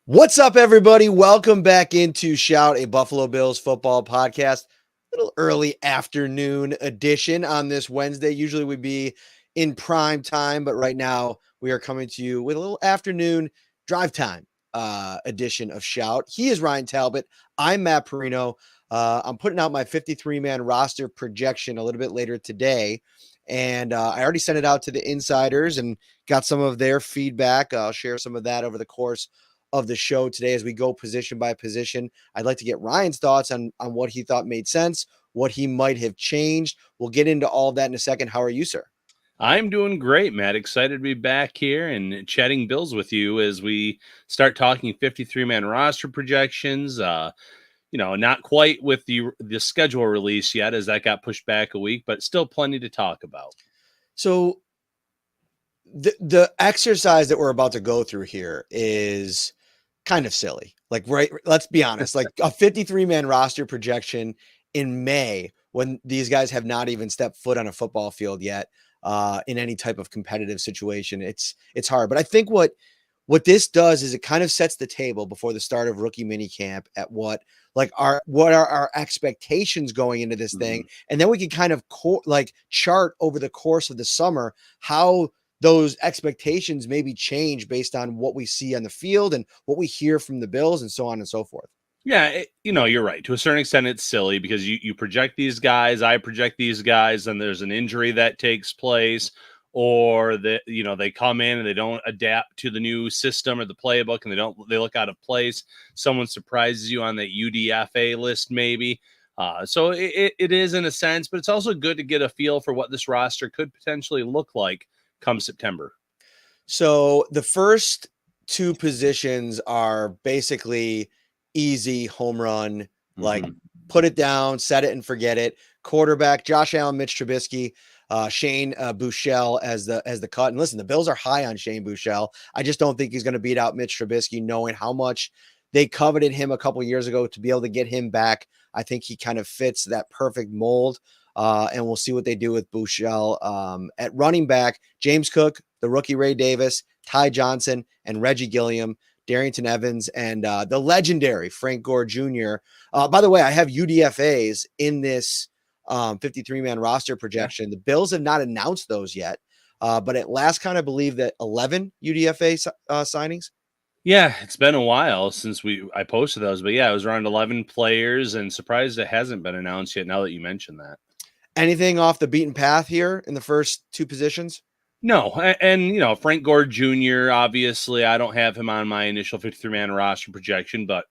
What's up, everybody? Welcome back into Shout, a Buffalo Bills football podcast. A little early afternoon edition on this Wednesday. Usually we'd be in prime time, but right now we are coming to you with a little afternoon drive time edition of Shout. He is Ryan Talbot. I'm Matt Parrino. I'm putting out my 53-man roster projection a little bit later today. And I already sent it out to the insiders and got some of their feedback. I'll share some of that over the course of the show today as we go position by position. I'd like to get Ryan's thoughts on what he thought made sense, what he might have changed. We'll get into all of that in a second. How are you, sir? I'm doing great, Matt. Excited to be back here and chatting Bills with you as we start talking 53-man roster projections. Not quite with the schedule release yet, as that got pushed back a week, but still plenty to talk about. So the exercise that we're about to go through here is kind of silly. Like, right, let's be honest, like a 53-man roster projection in May when these guys have not even stepped foot on a football field yet in any type of competitive situation. It's hard. But I think what this does is it kind of sets the table before the start of rookie minicamp at what are our expectations going into this thing. And then we can kind of chart over the course of the summer how those expectations maybe change based on what we see on the field and what we hear from the Bills and so on and so forth. Yeah, you're right. To a certain extent, it's silly because you project these guys, I project these guys, and there's an injury that takes place, or that they come in and they don't adapt to the new system or the playbook, and they look out of place. Someone surprises you on that UDFA list, maybe. So it is in a sense, but it's also good to get a feel for what this roster could potentially look like come September. So the first two positions are basically easy home run, like put it down, set it and forget it. Quarterback, Josh Allen, Mitch Trubisky, Shane Buechele as the cut. And listen, the Bills are high on Shane Buechele. I just don't think he's going to beat out Mitch Trubisky, knowing how much they coveted him a couple years ago to be able to get him back. I think he kind of fits that perfect mold. And we'll see what they do with Buechele. At running back, James Cook, the rookie Ray Davis, Ty Johnson, and Reggie Gilliam, Darrington Evans, and the legendary Frank Gore Jr. By the way, I have UDFAs in this 53-man roster projection. The Bills have not announced those yet, but at last count, I believe that 11 UDFA signings. Yeah, it's been a while since I posted those, but yeah, it was around 11 players, and surprised it hasn't been announced yet now that you mentioned that. Anything off the beaten path here in the first two positions? No, and Frank Gore Jr., obviously, I don't have him on my initial 53-man roster projection, but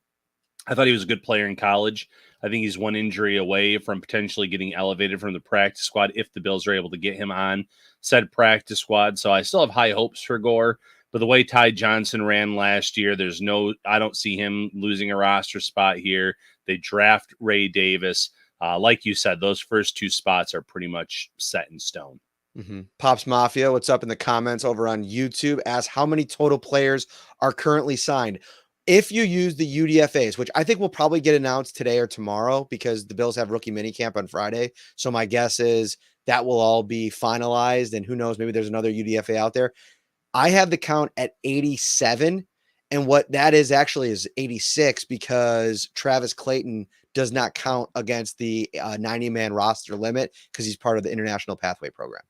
I thought he was a good player in college. I think he's one injury away from potentially getting elevated from the practice squad if the Bills are able to get him on said practice squad. So I still have high hopes for Gore. But the way Ty Johnson ran last year, I don't see him losing a roster spot here. They draft Ray Davis. Like you said, those first two spots are pretty much set in stone. Pops Mafia, what's up in the comments over on YouTube? Asks how many total players are currently signed. If you use the UDFAs, which I think will probably get announced today or tomorrow because the Bills have rookie minicamp on Friday. So my guess is that will all be finalized. And who knows, maybe there's another UDFA out there. I have the count at 87. And what that is actually is 86 because Travis Clayton does not count against the 90-man roster limit because he's part of the International Pathway Program.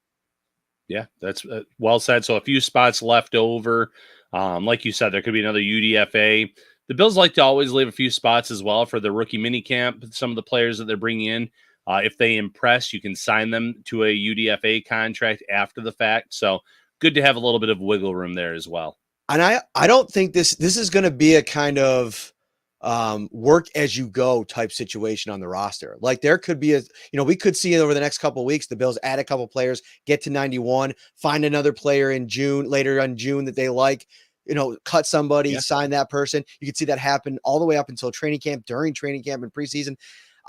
Yeah, that's well said. So a few spots left over. Like you said, there could be another UDFA. The Bills like to always leave a few spots as well for the rookie minicamp. Some of the players that they're bringing in, if they impress, you can sign them to a UDFA contract after the fact. So good to have a little bit of wiggle room there as well. And I don't think this is going to be a kind of work as you go type situation on the roster. Like there could be we could see over the next couple of weeks, the Bills add a couple players, get to 91, find another player later in June that they like, cut somebody, sign that person. You could see that happen all the way up until training camp, during training camp and preseason.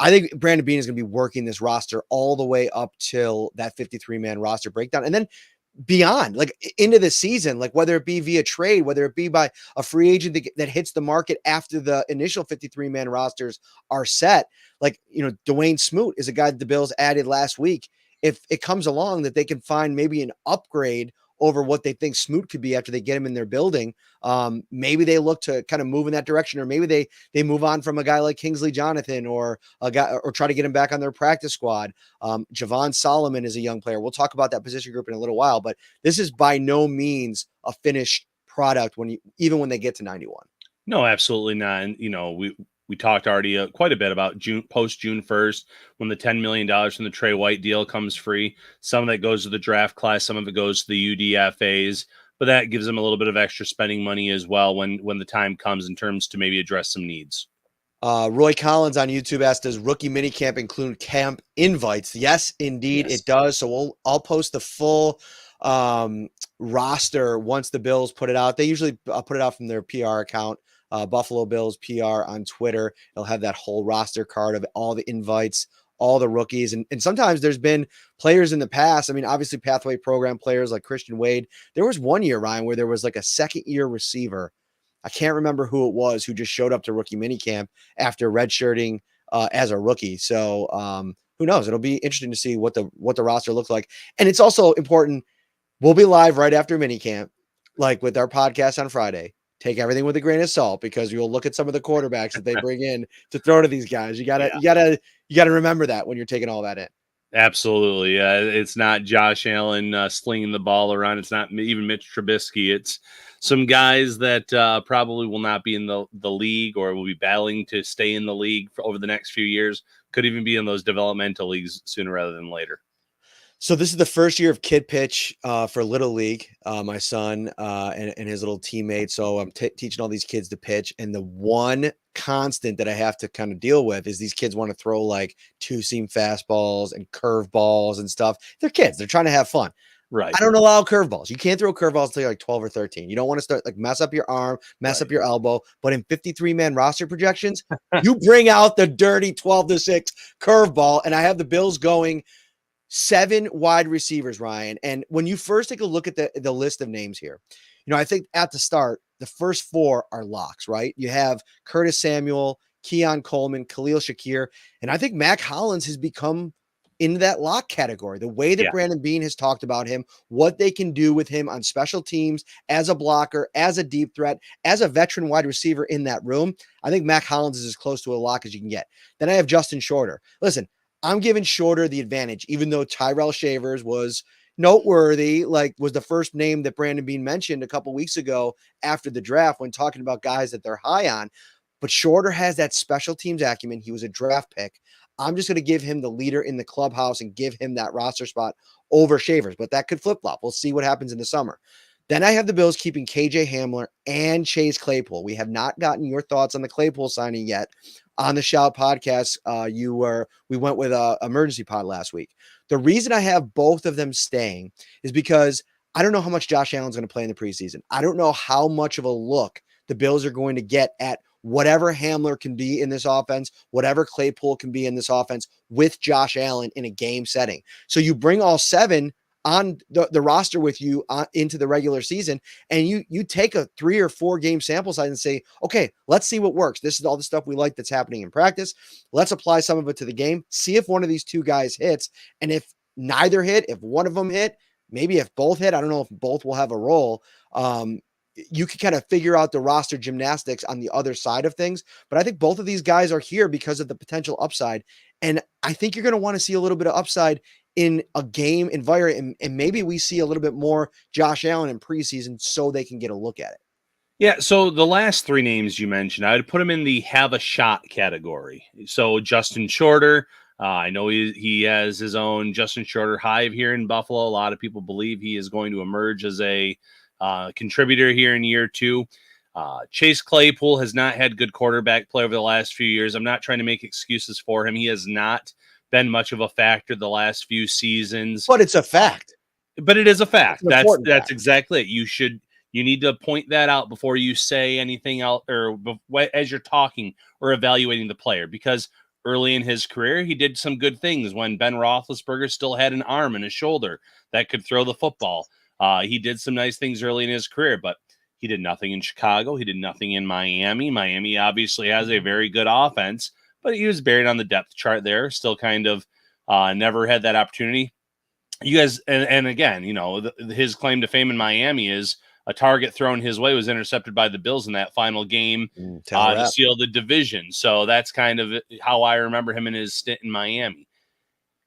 I think Brandon Beane is going to be working this roster all the way up till that 53-man roster breakdown. And then beyond, like into the season, like whether it be via trade, whether it be by a free agent that hits the market after the initial 53-man rosters are set. Like, Dwayne Smoot is a guy that the Bills added last week. If it comes along that they can find maybe an upgrade over what they think Smoot could be after they get him in their building. Maybe they look to kind of move in that direction, or maybe they move on from a guy like Kingsley Jonathan, or a guy, or try to get him back on their practice squad. Javon Solomon is a young player. We'll talk about that position group in a little while, but this is by no means a finished product even when they get to 91. No, absolutely not. And, we talked already quite a bit about post June 1st, when the $10 million from the Trey White deal comes free. Some of that goes to the draft class, some of it goes to the UDFAs, but that gives them a little bit of extra spending money as well when the time comes in terms to maybe address some needs. Roy Collins on YouTube asked, does rookie minicamp include camp invites? Yes, indeed, yes. It does. So I'll post the full roster once the Bills put it out. They usually put it out from their PR account, Buffalo Bills PR on Twitter. They'll have that whole roster card of all the invites, all the rookies. And sometimes there's been players in the past. I mean, obviously pathway program players like Christian Wade. There was one year, Ryan, where there was like a second-year receiver. I can't remember who it was, who just showed up to rookie minicamp after redshirting as a rookie. So who knows? It'll be interesting to see what the roster looks like. And it's also important. We'll be live right after minicamp, like with our podcast on Friday. Take everything with a grain of salt, because you'll look at some of the quarterbacks that they bring in to throw to these guys. You gotta remember that when you're taking all that in. Absolutely. It's not Josh Allen slinging the ball around. It's not even Mitch Trubisky. It's some guys that probably will not be in the league, or will be battling to stay in the league over the next few years. Could even be in those developmental leagues sooner rather than later. So this is the first year of kid pitch for Little League, my son and his little teammate. So I'm teaching all these kids to pitch. And the one constant that I have to kind of deal with is these kids want to throw like two-seam fastballs and curveballs and stuff. They're kids. They're trying to have fun. Right. I don't allow curveballs. You can't throw curveballs until you're like 12 or 13. You don't want to start like mess up your arm, mess up your elbow. But in 53-man roster projections, you bring out the dirty 12-6 curveball. And I have the Bills going 7 wide receivers, Ryan. And when you first take a look at the list of names here, I think at the start, the first 4 are locks, right? You have Curtis Samuel, Keon Coleman, Khalil Shakir. And I think Mac Hollins has become in that lock category. The way that Brandon Beane has talked about him, what they can do with him on special teams, as a blocker, as a deep threat, as a veteran wide receiver in that room, I think Mac Hollins is as close to a lock as you can get. Then I have Justin Shorter. Listen, I'm giving Shorter the advantage, even though Tyrell Shavers was noteworthy, like was the first name that Brandon Beane mentioned a couple weeks ago after the draft when talking about guys that they're high on. But Shorter has that special teams acumen. He was a draft pick. I'm just going to give him the leader in the clubhouse and give him that roster spot over Shavers, but that could flip-flop. We'll see what happens in the summer. Then I have the Bills keeping KJ Hamler and Chase Claypool. We have not gotten your thoughts on the Claypool signing yet. On the Shout podcast, we went with a emergency pod last week. The reason I have both of them staying is because I don't know how much Josh Allen's going to play in the preseason. I don't know how much of a look the Bills are going to get at whatever Hamler can be in this offense, whatever Claypool can be in this offense with Josh Allen in a game setting. So you bring all 7 on the roster with you into the regular season, and you take a 3 or 4 game sample size and say, okay, let's see what works. This is all the stuff we like that's happening in practice. Let's apply some of it to the game. See if one of these 2 guys hits. And if neither hit, if one of them hit, maybe if both hit, I don't know if both will have a role. You can kind of figure out the roster gymnastics on the other side of things. But I think both of these guys are here because of the potential upside. And I think you're going to want to see a little bit of upside in a game environment. And maybe we see a little bit more Josh Allen in preseason so they can get a look at it. Yeah, so the last 3 names you mentioned, I would put him in the have a shot category. So Justin Shorter, I know he has his own Justin Shorter hive here in Buffalo. A lot of people believe he is going to emerge as a contributor here in year 2. Chase Claypool has not had good quarterback play over the last few years. I'm not trying to make excuses for him. He has not been much of a factor the last few seasons. But it's a fact. But it is a fact. That's fact. exactly it. You need to point that out before you say anything else, or as you're talking or evaluating the player, because early in his career, he did some good things when Ben Roethlisberger still had an arm and a shoulder that could throw the football. He did some nice things early in his career, but he did nothing in Chicago. He did nothing in Miami. Miami obviously has a very good offense, but he was buried on the depth chart there, still kind of never had that opportunity. you guys, and again, his claim to fame in Miami is a target thrown his way was intercepted by the Bills in that final game to seal the division. So that's kind of how I remember him in his stint in Miami.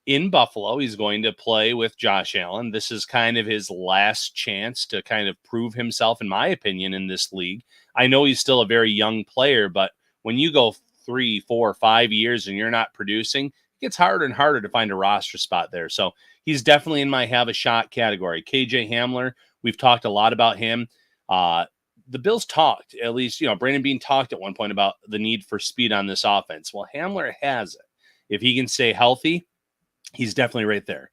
In Buffalo, he's going to play with Josh Allen. This is kind of his last chance to kind of prove himself, in my opinion, in this league. I know he's still a very young player, but when you go 3, 4, 5 years and you're not producing, it gets harder and harder to find a roster spot there. So he's definitely in my have a shot category. KJ Hamler, we've talked a lot about him. The Bills talked, at least, Brandon Beane talked at one point about the need for speed on this offense. Well, Hamler has it. If he can stay healthy, he's definitely right there.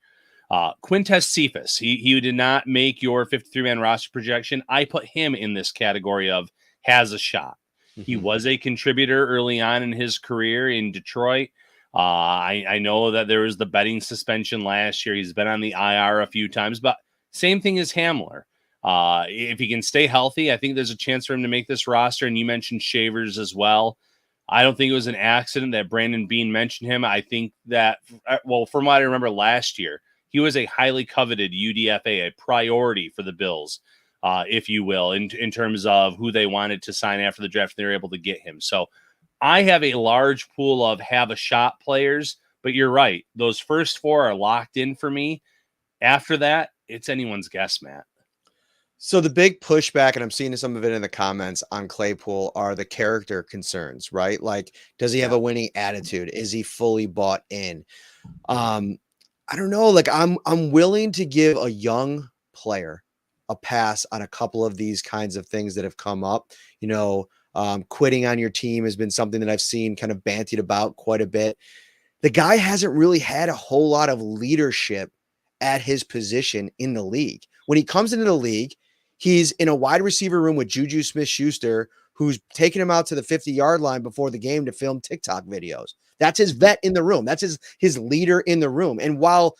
Quintez Cephas, he did not make your 53-man roster projection. I put him in this category of has a shot. Mm-hmm. He was a contributor early on in his career in Detroit. I know that there was the betting suspension last year. He's been on the IR a few times, but same thing as Hamler. If he can stay healthy, I think there's a chance for him to make this roster. And you mentioned Shavers as well. I don't think it was an accident that Brandon Beane mentioned him. I think that, well, from what I remember last year, he was a highly coveted UDFA, a priority for the Bills, if you will, in terms of who they wanted to sign after the draft. They were able to get him. So I have a large pool of have a shot players, but you're right. Those first 4 are locked in for me. After that, it's anyone's guess, Matt. So the big pushback, and I'm seeing some of it in the comments on Claypool, are the character concerns, right? Like, does he have a winning attitude? Is he fully bought in? I don't know. Like, I'm willing to give a young player a pass on a couple of these kinds of things that have come up. Quitting on your team has been something that I've seen kind of bantied about quite a bit. The guy hasn't really had a whole lot of leadership at his position in the league. When he comes into the league, he's in a wide receiver room with Juju Smith-Schuster, who's taking him out to the 50-yard line before the game to film TikTok videos. That's his vet in the room. That's his leader in the room. And while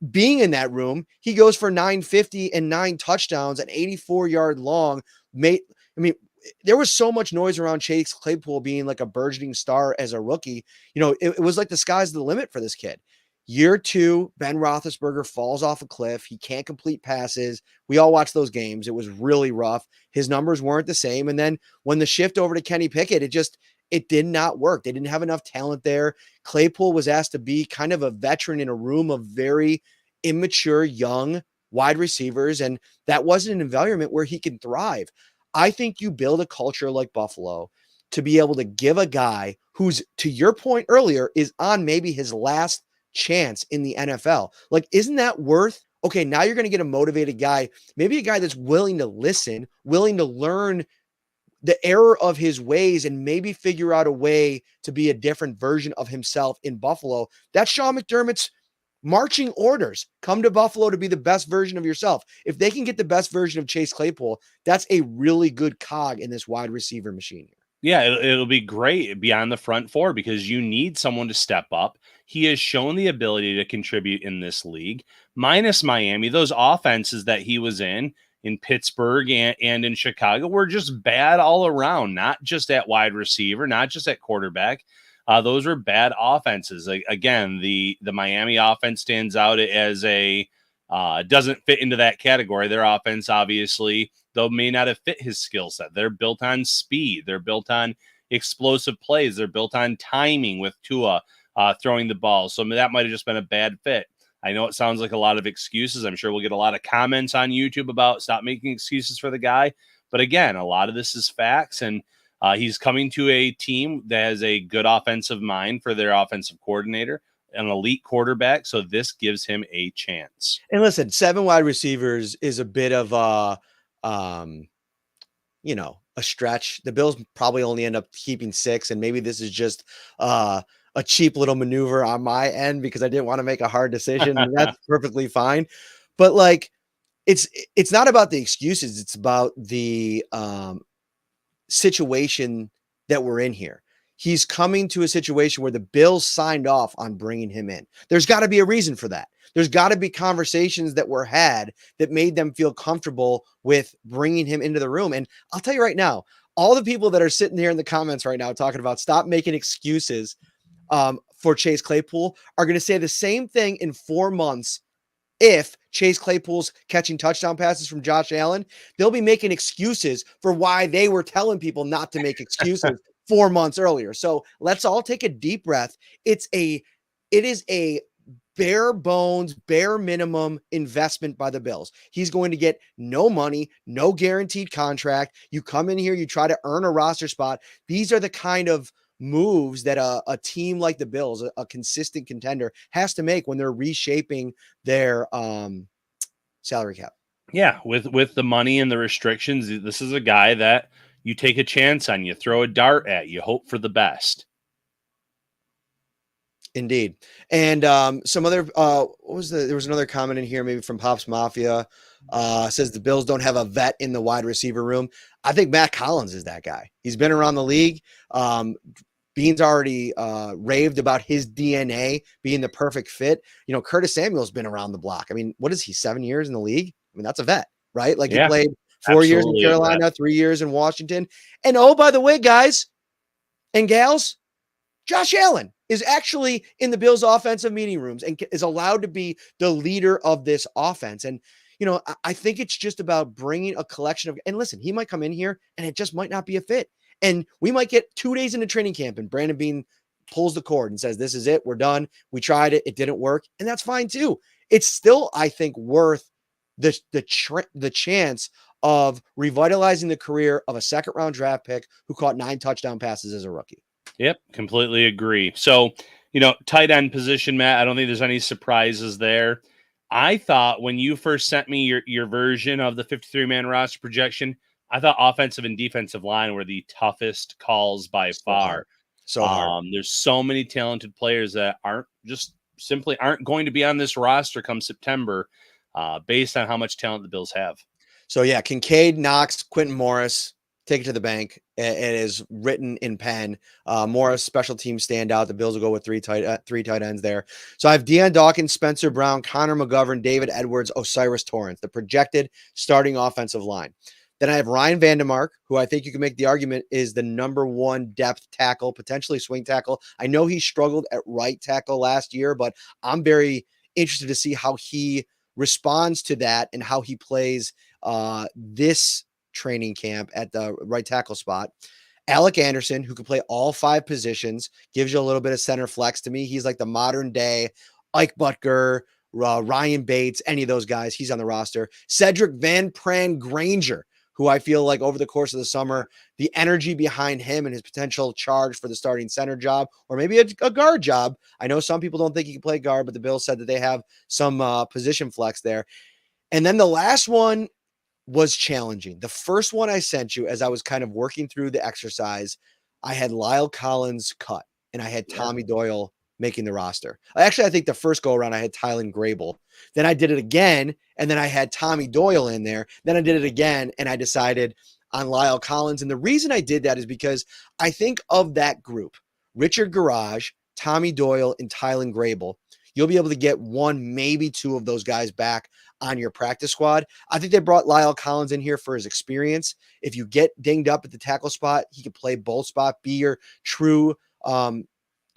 being in that room, he goes for 950 and 9 touchdowns, an 84-yard long. There was so much noise around Chase Claypool being like a burgeoning star as a rookie. It was like the sky's the limit for this kid. Year 2, Ben Roethlisberger falls off a cliff. He can't complete passes. We all watched those games. It was really rough. His numbers weren't the same. And then when the shift over to Kenny Pickett, it did not work. They didn't have enough talent there. Claypool was asked to be kind of a veteran in a room of very immature, young wide receivers. And that wasn't an environment where he can thrive. I think you build a culture like Buffalo to be able to give a guy who's, to your point earlier, is on maybe his last chance in the NFL. Like, isn't that worth? Okay, now you're going to get a motivated guy, maybe a guy that's willing to listen, willing to learn the error of his ways and maybe figure out a way to be a different version of himself in Buffalo. That's Sean McDermott's marching orders. Come to Buffalo to be the best version of yourself. If they can get the best version of Chase Claypool, that's a really good cog in this wide receiver machine here. Yeah, it'll be great beyond the front 4 because you need someone to step up. He has shown the ability to contribute in this league. Minus Miami, those offenses that he was in Pittsburgh and in Chicago were just bad all around, not just at wide receiver, not just at quarterback. Those were bad offenses. Again, the Miami offense stands out as doesn't fit into that category. Their offense, obviously, though, may not have fit his skill set. They're built on speed. They're built on explosive plays. They're built on timing with Tua throwing the ball. So that might have just been a bad fit. I know it sounds like a lot of excuses. I'm sure we'll get a lot of comments on YouTube about stop making excuses for the guy. But again, a lot of this is facts, and he's coming to a team that has a good offensive mind for their offensive coordinator, an elite quarterback. So this gives him a chance. And listen, 7 wide receivers is a bit of a stretch. The Bills probably only end up keeping 6. And maybe this is just a cheap little maneuver on my end because I didn't want to make a hard decision. And that's perfectly fine. But like, it's not about the excuses. It's about the situation that we're in here. He's coming to a situation where the Bills signed off on bringing him in. There's got to be a reason for that. There's got to be conversations that were had that made them feel comfortable with bringing him into the room. And I'll tell you right now, all the people that are sitting here in the comments right now talking about stop making excuses for Chase Claypool are going to say the same thing in 4 months if Chase Claypool's catching touchdown passes from Josh Allen, they'll be making excuses for why they were telling people not to make excuses 4 months earlier. So let's all take a deep breath. It is a bare bones, bare minimum investment by the Bills. He's going to get no money, no guaranteed contract. You come in here, you try to earn a roster spot. These are the kind of moves that a team like the Bills, a consistent contender, has to make when they're reshaping their salary cap. Yeah, with the money and the restrictions, this is a guy that you take a chance on, you throw a dart at, you hope for the best. Indeed. And some other there was another comment in here, maybe from Pops Mafia, says the Bills don't have a vet in the wide receiver room. I think Matt Collins is that guy. He's been around the league. Bean's already raved about his DNA being the perfect fit. You know, Curtis Samuel's been around the block. I mean, what is he, 7 years in the league? I mean, that's a vet, right? Like, he played 4 years in Carolina, 3 years in Washington. And oh, by the way, guys and gals, Josh Allen is actually in the Bills' offensive meeting rooms and is allowed to be the leader of this offense. And, you know, I think it's just about bringing a collection of, and listen, he might come in here and it just might not be a fit. And we might get 2 days into training camp and Brandon Bean pulls the cord and says, this is it, we're done. We tried it. It didn't work. And that's fine too. It's still, I think, worth the chance of revitalizing the career of a second-round draft pick who caught 9 touchdown passes as a rookie. Yep, completely agree. So, tight end position, Matt, I don't think there's any surprises there. I thought when you first sent me your version of the 53-man roster projection, I thought offensive and defensive line were the toughest calls by far. So hard. There's so many talented players that simply aren't going to be on this roster come September, based on how much talent the Bills have. So yeah, Kincaid, Knox, Quentin Morris, take it to the bank. It is written in pen. Morris, special team standout. The Bills will go with three tight ends there. So I have Deion Dawkins, Spencer Brown, Connor McGovern, David Edwards, Osiris Torrance, the projected starting offensive line. Then I have Ryan Vandemark, who I think you can make the argument is the number 1 depth tackle, potentially swing tackle. I know he struggled at right tackle last year, but I'm very interested to see how he responds to that and how he plays this training camp at the right tackle spot. Alec Anderson, who can play all 5 positions, gives you a little bit of center flex to me. He's like the modern day Ike Butker, Ryan Bates, any of those guys. He's on the roster. Cedric Van Pran Granger, who I feel like over the course of the summer, the energy behind him and his potential charge for the starting center job, or maybe a guard job. I know some people don't think he can play guard, but the Bills said that they have some position flex there. And then the last one was challenging. The first one I sent you, as I was kind of working through the exercise, I had Lyle Collins cut and I had Tommy Doyle making the roster. Actually, I think the first go around I had Tylen Grable. Then I did it again, and then I had Tommy Doyle in there. Then I did it again, and I decided on Lyle Collins. And the reason I did that is because I think of that group, Richard Garage, Tommy Doyle, and Tylen Grable, you'll be able to get 1, maybe 2 of those guys back on your practice squad. I think they brought Lyle Collins in here for his experience. If you get dinged up at the tackle spot, he can play both spot, be your true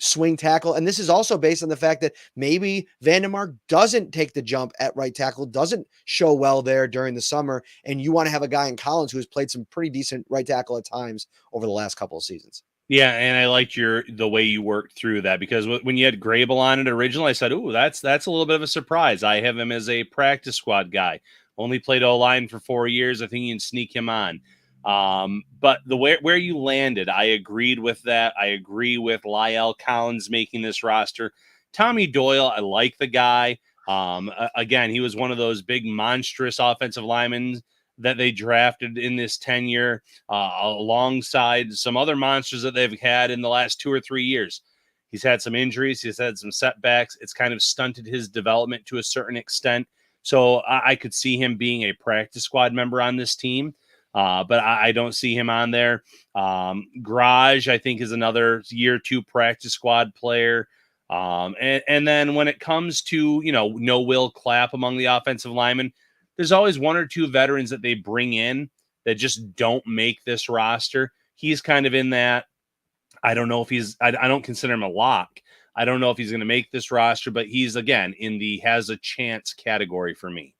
swing tackle. And this is also based on the fact that maybe Vandemark doesn't take the jump at right tackle, doesn't show well there during the summer, and you want to have a guy in Collins who has played some pretty decent right tackle at times over the last couple of seasons. Yeah, and I liked the way you worked through that, because when you had Grable on it originally, I said, "Ooh, that's a little bit of a surprise." I have him as a practice squad guy. Only played O-line for 4 years. I think you can sneak him on. But the where you landed, I agreed with that. I agree with Lyle Collins making this roster. Tommy Doyle, I like the guy. Again, he was one of those big monstrous offensive linemen that they drafted in this tenure, alongside some other monsters that they've had in the last 2 or 3 years. He's had some injuries. He's had some setbacks. It's kind of stunted his development to a certain extent. So I could see him being a practice squad member on this team. But I don't see him on there. Garage, I think, is another year 2 practice squad player. And then when it comes to, no Will Clapp among the offensive linemen, there's always 1 or 2 veterans that they bring in that just don't make this roster. He's kind of in that. I don't know if I don't consider him a lock, I don't know if he's going to make this roster, but he's, again, in the has a chance category for me.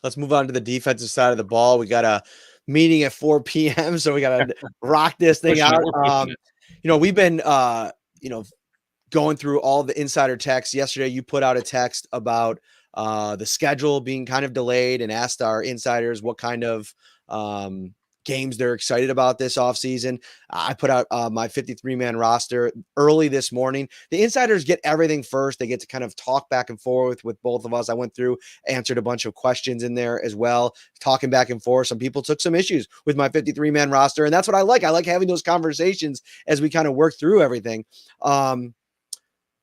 Let's move on to the defensive side of the ball. We got a meeting at 4 p.m., so we got to rock this thing out. We've been, going through all the insider texts. Yesterday, you put out a text about the schedule being kind of delayed and asked our insiders what kind of games they're excited about this offseason. I put out my 53-man roster early this morning. The insiders get everything first. They get to kind of talk back and forth with both of us. I went through, answered a bunch of questions in there as well, talking back and forth. Some people took some issues with my 53-man roster, and that's what I like. I like having those conversations as we kind of work through everything.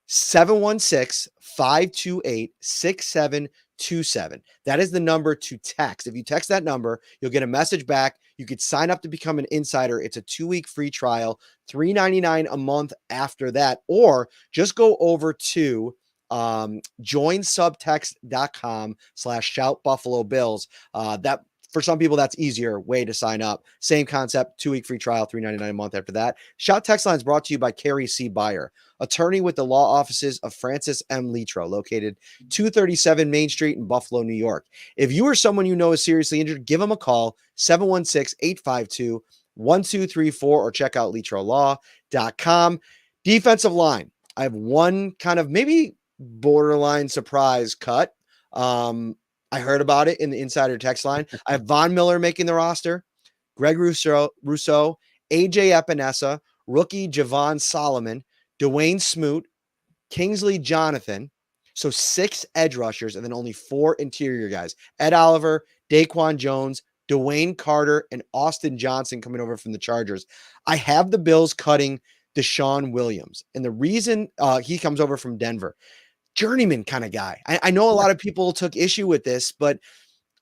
716-528-6727. That is the number to text. If you text that number, you'll get a message back. You could sign up to become an insider. It's a 2-week free trial, $3.99 a month after that, or just go over to joinsubtext.com/shoutbuffalobills. That for some people, that's easier way to sign up. Same concept, 2-week free trial, $3.99 a month after that. Shout Text Line is brought to you by Carrie C. Byer, attorney with the law offices of Francis M. Litro, located 237 Main Street in Buffalo, New York. If you or someone you know is seriously injured, give them a call, 716-852-1234, or check out litrolaw.com. Defensive line. I have one kind of maybe borderline surprise cut. I heard about it in the insider text line. I have Von Miller making the roster, Greg Rousseau, AJ Epinesa, rookie Javon Solomon, Dwayne Smoot, Kingsley Jonathan. So 6 edge rushers and then only 4 interior guys. Ed Oliver, Daquan Jones, Dwayne Carter, and Austin Johnson coming over from the Chargers. I have the Bills cutting Deshaun Williams. And the reason he comes over from Denver, journeyman kind of guy. I know a lot of people took issue with this, but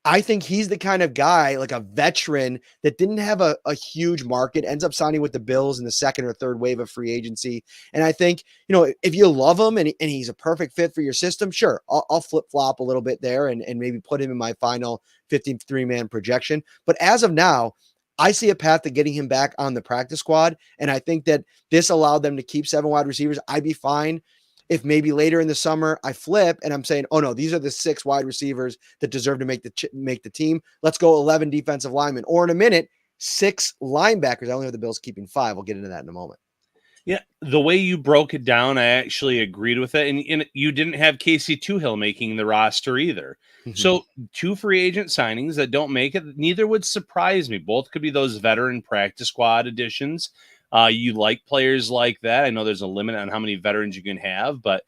I think he's the kind of guy, like a veteran that didn't have a huge market, ends up signing with the Bills in the second or third wave of free agency. And I think, if you love him and he's a perfect fit for your system, sure, I'll flip-flop a little bit there and maybe put him in my final 53-man projection. But as of now, I see a path to getting him back on the practice squad. And I think that this allowed them to keep 7 wide receivers. I'd be fine if maybe later in the summer I flip and I'm saying, oh no, these are the 6 wide receivers that deserve to make the team. Let's go 11 defensive linemen, or in a minute, 6 linebackers. I only have the Bills keeping 5. We'll get into that in a moment. Yeah, the way you broke it down, I actually agreed with it. And you didn't have Casey Toohill making the roster either. Mm-hmm. So 2 free agent signings that don't make it, neither would surprise me. Both could be those veteran practice squad additions. You like players like that. I know there's a limit on how many veterans you can have, but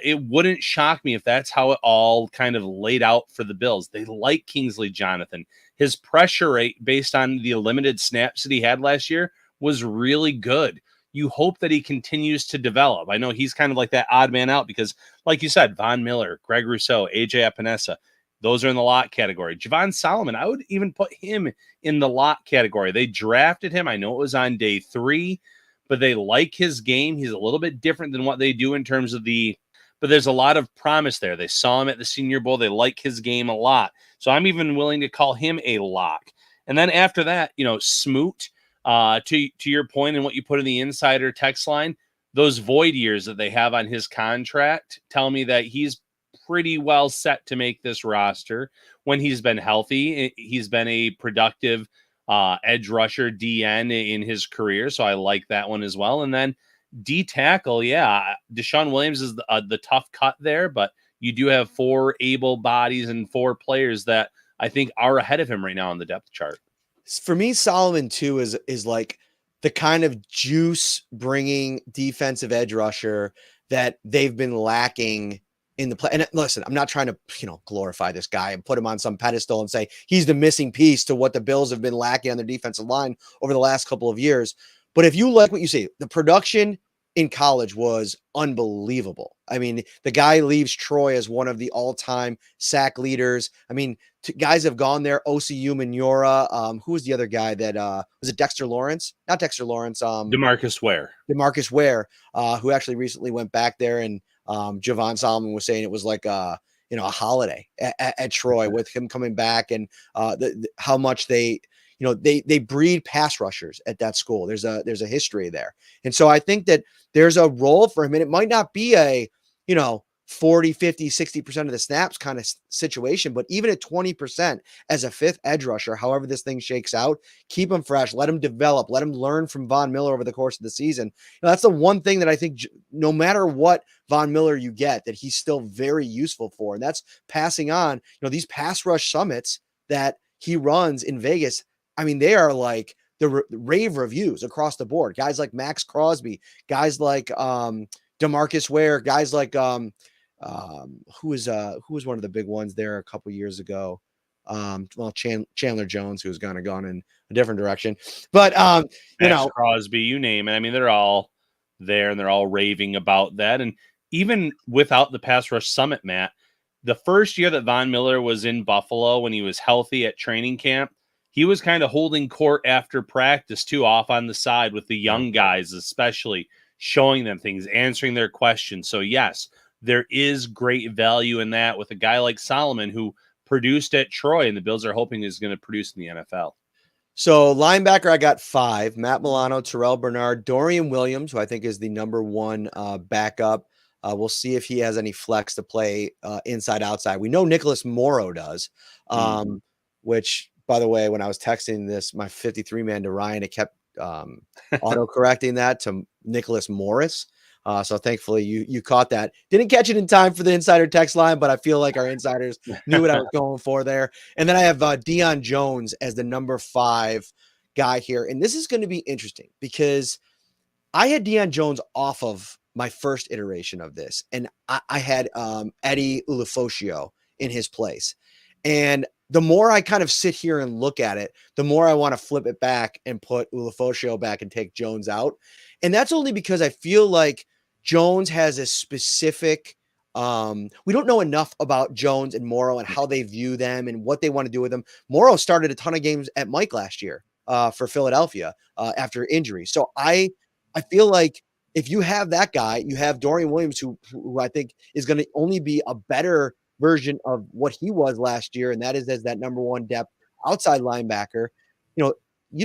it wouldn't shock me if that's how it all kind of laid out for the Bills. They like Kingsley Jonathan. His pressure rate, based on the limited snaps that he had last year, was really good. You hope that he continues to develop. I know he's kind of like that odd man out because, like you said, Von Miller, Greg Rousseau, AJ Epinesa, those are in the lot category. Javon Solomon, I would even put him in the lot category. They drafted him. I know it was on day 3, but they like his game. He's a little bit different than what they do in terms of but there's a lot of promise there. They saw him at the Senior Bowl. They like his game a lot. So I'm even willing to call him a lock. And then after that, Smoot, to your point and what you put in the insider text line, those void years that they have on his contract tell me that he's pretty well set to make this roster when he's been healthy. He's been a productive edge rusher DN in his career, so I like that one as well. And then D tackle, yeah, Deshaun Williams is the tough cut there, but you do have 4 able bodies and 4 players that I think are ahead of him right now on the depth chart. For me, Solomon too is like the kind of juice bringing defensive edge rusher that they've been lacking in the play. And listen, I'm not trying to, glorify this guy and put him on some pedestal and say he's the missing piece to what the Bills have been lacking on their defensive line over the last couple of years. But if you like what you see, the production in college was unbelievable. I mean, the guy leaves Troy as one of the all-time sack leaders. I mean, guys have gone there. OCU Manura. Who was the other guy that was it? Dexter Lawrence? Not Dexter Lawrence. DeMarcus Ware. DeMarcus Ware, who actually recently went back there, and Javon Solomon was saying it was like a holiday at Troy with him coming back, and how much they they breed pass rushers at that school. There's a history there. And so I think that there's a role for him, and it might not be a, 40, 50, 60% of the snaps kind of situation, but even at 20% as a fifth edge rusher, however this thing shakes out, keep him fresh, let him develop, let him learn from Von Miller over the course of the season. That's the one thing that I think no matter what Von Miller you get, that he's still very useful for. And that's passing on, these pass rush summits that he runs in Vegas. I mean, they are like the rave reviews across the board. Guys like Max Crosby, guys like DeMarcus Ware, guys like who was one of the big ones there a couple years ago. Chandler Jones, who's gone in a different direction, but Max Crosby, you name it. I mean, they're all there and they're all raving about that. And even without the pass rush summit, Matt, the first year that Von Miller was in Buffalo, when he was healthy at training camp, he was kind of holding court after practice too, off on the side with the young guys, especially showing them things, answering their questions. So yes, there is great value in that with a guy like Solomon, who produced at Troy, and the Bills are hoping is going to produce in the NFL. So linebacker, I got 5: Matt Milano, Terrell Bernard, Dorian Williams, who I think is the number 1 backup. We'll see if he has any flex to play inside, outside. We know Nicholas Morrow does, which, by the way, when I was texting this, my 53-man to Ryan, it kept auto-correcting that to Nicholas Morris. So thankfully you caught that. Didn't catch it in time for the insider text line, but I feel like our insiders knew what I was going for there. And then I have Deion Jones as the number 5 guy here. And this is going to be interesting because I had Deion Jones off of my first iteration of this. And I had Eddie Ulofoshio in his place. And the more I kind of sit here and look at it, the more I want to flip it back and put Ulofoshio back and take Jones out. And that's only because I feel like Jones has a specific, we don't know enough about Jones and Morrow and how they view them and what they want to do with them. Morrow started a ton of games at Mike last year for Philadelphia after injury. So I feel like if you have that guy, you have Dorian Williams, who I think is going to only be a better version of what he was last year, and that is as that number 1 depth outside linebacker. You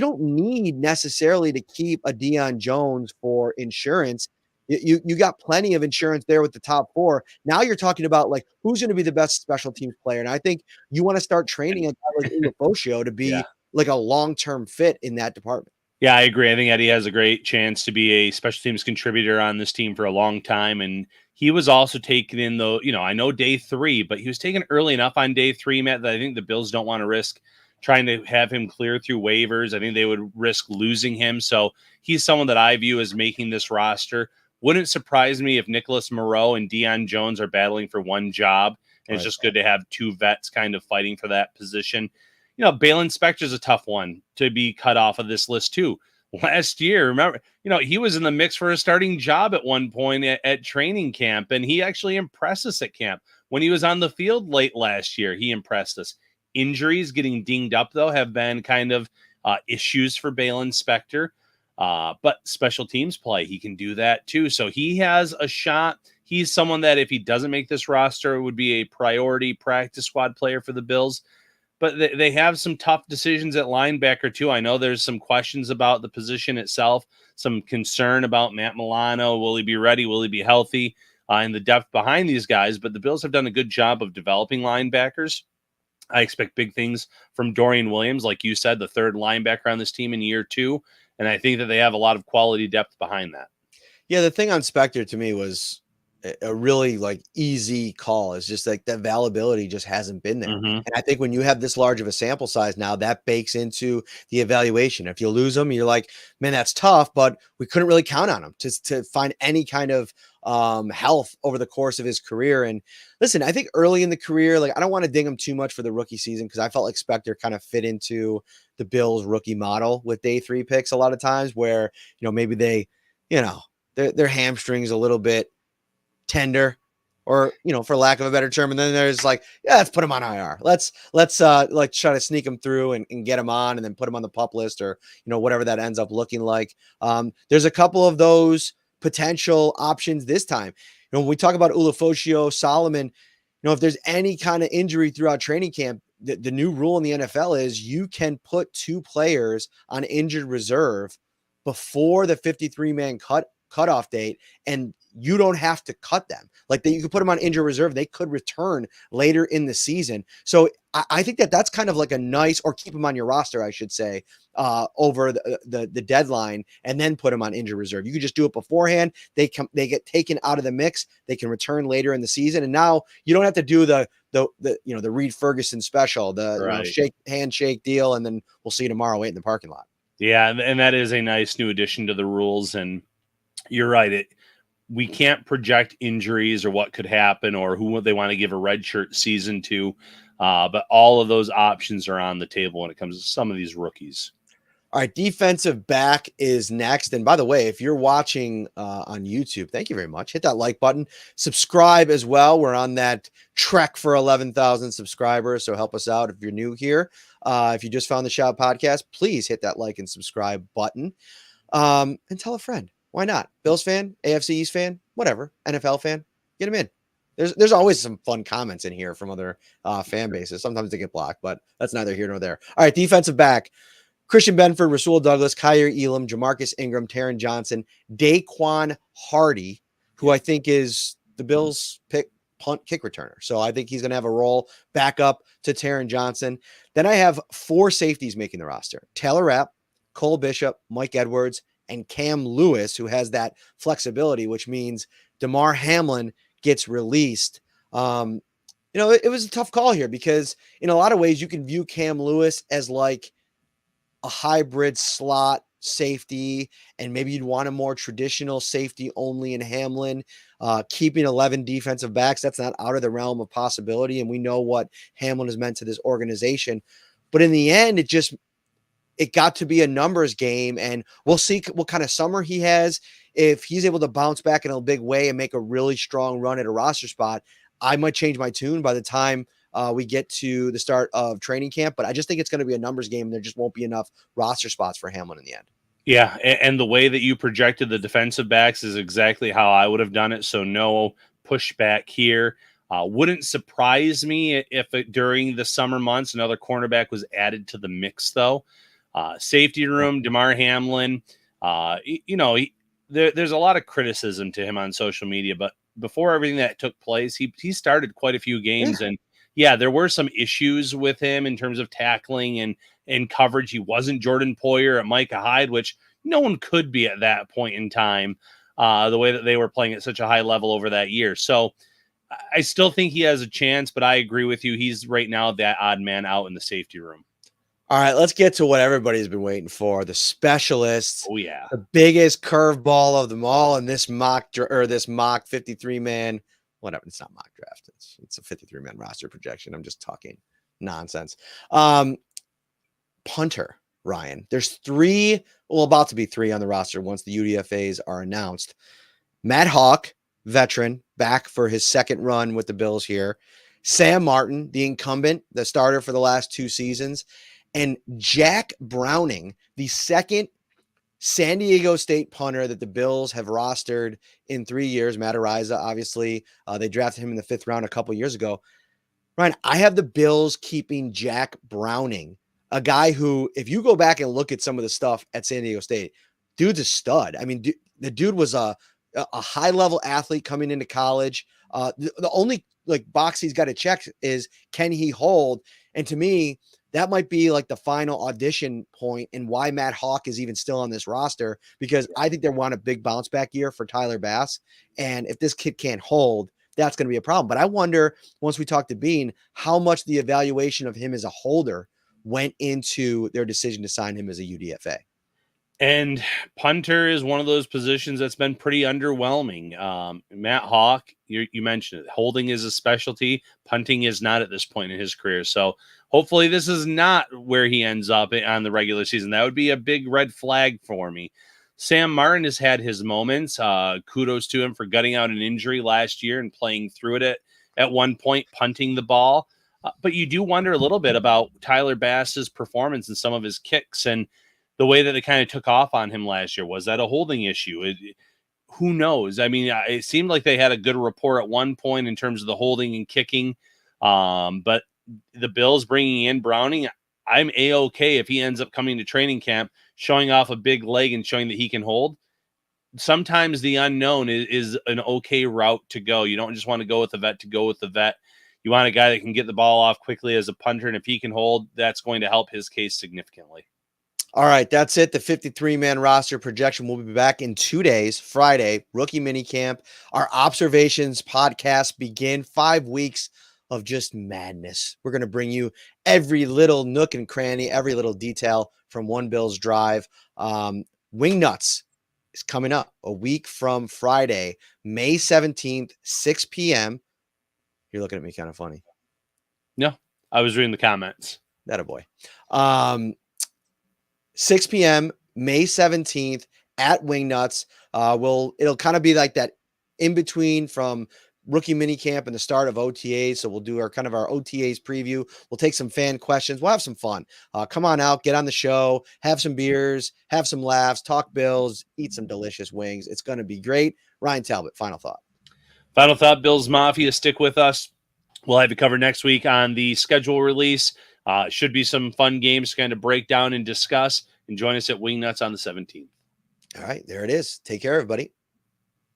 don't need necessarily to keep a Deion Jones for insurance. You got plenty of insurance there with the top 4. Now you're talking about like who's going to be the best special teams player, and I think you want to start training a guy like Ulofoshio to be like a long-term fit in that department. Yeah, I agree. I think Eddie has a great chance to be a special teams contributor on this team for a long time. And he was also taken in, though, I know day 3, but he was taken early enough on day 3, Matt, that I think the Bills don't want to risk trying to have him clear through waivers. I think they would risk losing him. So he's someone that I view as making this roster. Wouldn't surprise me if Nicholas Moreau and Deion Jones are battling for one job. And it's just good to have 2 vets kind of fighting for that position. Balen Spector's a tough one to be cut off of this list too. Last year, remember, he was in the mix for a starting job at one point at training camp, and he actually impressed us at camp. When he was on the field late last year, he impressed us. Injuries, getting dinged up, though, have been kind of issues for Balen Spector. But special teams play, he can do that too. So he has a shot. He's someone that if he doesn't make this roster, would be a priority practice squad player for the Bills. But they have some tough decisions at linebacker, too. I know there's some questions about the position itself, some concern about Matt Milano. Will he be ready? Will he be healthy? And the depth behind these guys. But the Bills have done a good job of developing linebackers. I expect big things from Dorian Williams, like you said, the 3rd linebacker on this team in year 2. And I think that they have a lot of quality depth behind that. Yeah, the thing on Spector to me was a really like easy call. It's just like the availability just hasn't been there. And I think when you have this large of a sample size now, that bakes into the evaluation. If you lose them, you're like, man, that's tough, but we couldn't really count on him to find any kind of health over the course of his career. And listen, I think early in the career, like I don't want to ding him too much for the rookie season because I felt like Spector kind of fit into the Bills rookie model with day 3 picks a lot of times where, maybe they, their hamstrings a little bit tender or, for lack of a better term. And then there's like, yeah, let's put him on IR. Let's like try to sneak him through and get him on and then put him on the PUP list or, whatever that ends up looking like. There's a couple of those potential options this time. When we talk about Ulofoshio, Solomon, if there's any kind of injury throughout training camp, the new rule in the NFL is you can put 2 players on injured reserve before the 53-man cutoff date, and you don't have to cut them. Like, that you could put them on injured reserve. They could return later in the season. So I think that's kind of like a nice, or keep them on your roster, I should say, over the deadline, and then put them on injured reserve. You could just do it beforehand. They get taken out of the mix. They can return later in the season. And now you don't have to do the Reed Ferguson special, handshake deal, and then we'll see you tomorrow, wait in the parking lot. Yeah, and that is a nice new addition to the rules. And you're right. We can't project injuries or what could happen or who they want to give a redshirt season to. But all of those options are on the table when it comes to some of these rookies. All right, defensive back is next. And by the way, if you're watching on YouTube, thank you very much. Hit that like button. Subscribe as well. We're on that trek for 11,000 subscribers, so help us out if you're new here. If you just found the Shout Podcast, please hit that like and subscribe button. And tell a friend. Why not? Bills fan, AFC East fan, whatever, NFL fan, get them in. There's always some fun comments in here from other fan bases. Sometimes they get blocked, but that's neither here nor there. All right, defensive back. Christian Benford, Rasul Douglas, Kyer Elam, Jamarcus Ingram, Taron Johnson, Daquan Hardy, who I think is the Bills' pick punt kick returner. So I think he's going to have a role back up to Taron Johnson. Then I have 4 safeties making the roster. Taylor Rapp, Cole Bishop, Mike Edwards, and Cam Lewis, who has that flexibility, which means Damar Hamlin gets released. It was a tough call here because in a lot of ways you can view Cam Lewis as like a hybrid slot safety, and maybe you'd want a more traditional safety only in Hamlin. Keeping 11 defensive backs, that's not out of the realm of possibility, and we know what Hamlin has meant to this organization. But in the end, it got to be a numbers game, and we'll see what kind of summer he has. If he's able to bounce back in a big way and make a really strong run at a roster spot, I might change my tune by the time we get to the start of training camp. But I just think it's going to be a numbers game, and there just won't be enough roster spots for Hamlin in the end. Yeah, and the way that you projected the defensive backs is exactly how I would have done it, so no pushback here. Wouldn't surprise me if during the summer months another cornerback was added to the mix, though. Safety room, Damar Hamlin, there's a lot of criticism to him on social media, but before everything that took place, he started quite a few games, and yeah, there were some issues with him in terms of tackling and coverage. He wasn't Jordan Poyer at Micah Hyde, which no one could be at that point in time, the way that they were playing at such a high level over that year. So I still think he has a chance, but I agree with you. He's right now that odd man out in the safety room. All right, let's get to what everybody's been waiting for, the specialists. Oh, yeah. The biggest curveball of them all in this mock 53-man, whatever. It's not mock draft. It's a 53-man roster projection. I'm just talking nonsense. Punter, Ryan. There's about to be 3 on the roster once the UDFAs are announced. Matt Hawk, veteran, back for his second run with the Bills here. Sam Martin, the incumbent, the starter for the last 2 seasons. And Jack Browning, the second San Diego State punter that the Bills have rostered in 3 years. Matt Araiza, obviously, they drafted him in the 5th round a couple years ago. Ryan, I have the Bills keeping Jack Browning, a guy who, if you go back and look at some of the stuff at San Diego State, dude's a stud. I mean, the dude was a high-level athlete coming into college. The only box he's got to check is, can he hold? And to me, that might be like the final audition point and why Matt Hawk is even still on this roster, because I think they want a big bounce back year for Tyler Bass. And if this kid can't hold, that's going to be a problem. But I wonder, once we talk to Bean, how much the evaluation of him as a holder went into their decision to sign him as a UDFA. And punter is one of those positions that's been pretty underwhelming. Matt Hawk, you mentioned it. Holding is a specialty. Punting is not at this point in his career. So hopefully this is not where he ends up on the regular season. That would be a big red flag for me. Sam Martin has had his moments. Kudos to him for gutting out an injury last year and playing through it at one point, punting the ball. But you do wonder a little bit about Tyler Bass's performance and some of his kicks and the way that it kind of took off on him last year. Was that a holding issue? Who knows? I mean, it seemed like they had a good rapport at one point in terms of the holding and kicking. But the Bills bringing in Browning, I'm A-okay if he ends up coming to training camp, showing off a big leg and showing that he can hold. Sometimes the unknown is an okay route to go. You don't just want to go with the vet to go with the vet. You want a guy that can get the ball off quickly as a punter, and if he can hold, that's going to help his case significantly. All right, that's it. The 53-man roster projection. We'll be back in 2 days, Friday, rookie minicamp. Our observations podcast begin. 5 weeks of just madness. We're going to bring you every little nook and cranny, every little detail from One Bills Drive. Wingnuts is coming up a week from Friday, May 17th, 6 p.m. You're looking at me kind of funny. No, I was reading the comments. That a boy. 6 p.m., May 17th at Wingnuts. It'll kind of be like that in between from rookie minicamp and the start of OTAs. So we'll do our OTAs preview. We'll take some fan questions. We'll have some fun. Come on out, get on the show, have some beers, have some laughs, talk Bills, eat some delicious wings. It's going to be great. Ryan Talbot, final thought. Final thought, Bills Mafia, stick with us. We'll have you covered next week on the schedule release. Should be some fun games to kind of break down and discuss. And join us at Wingnuts on the 17th. All right, there it is. Take care, everybody.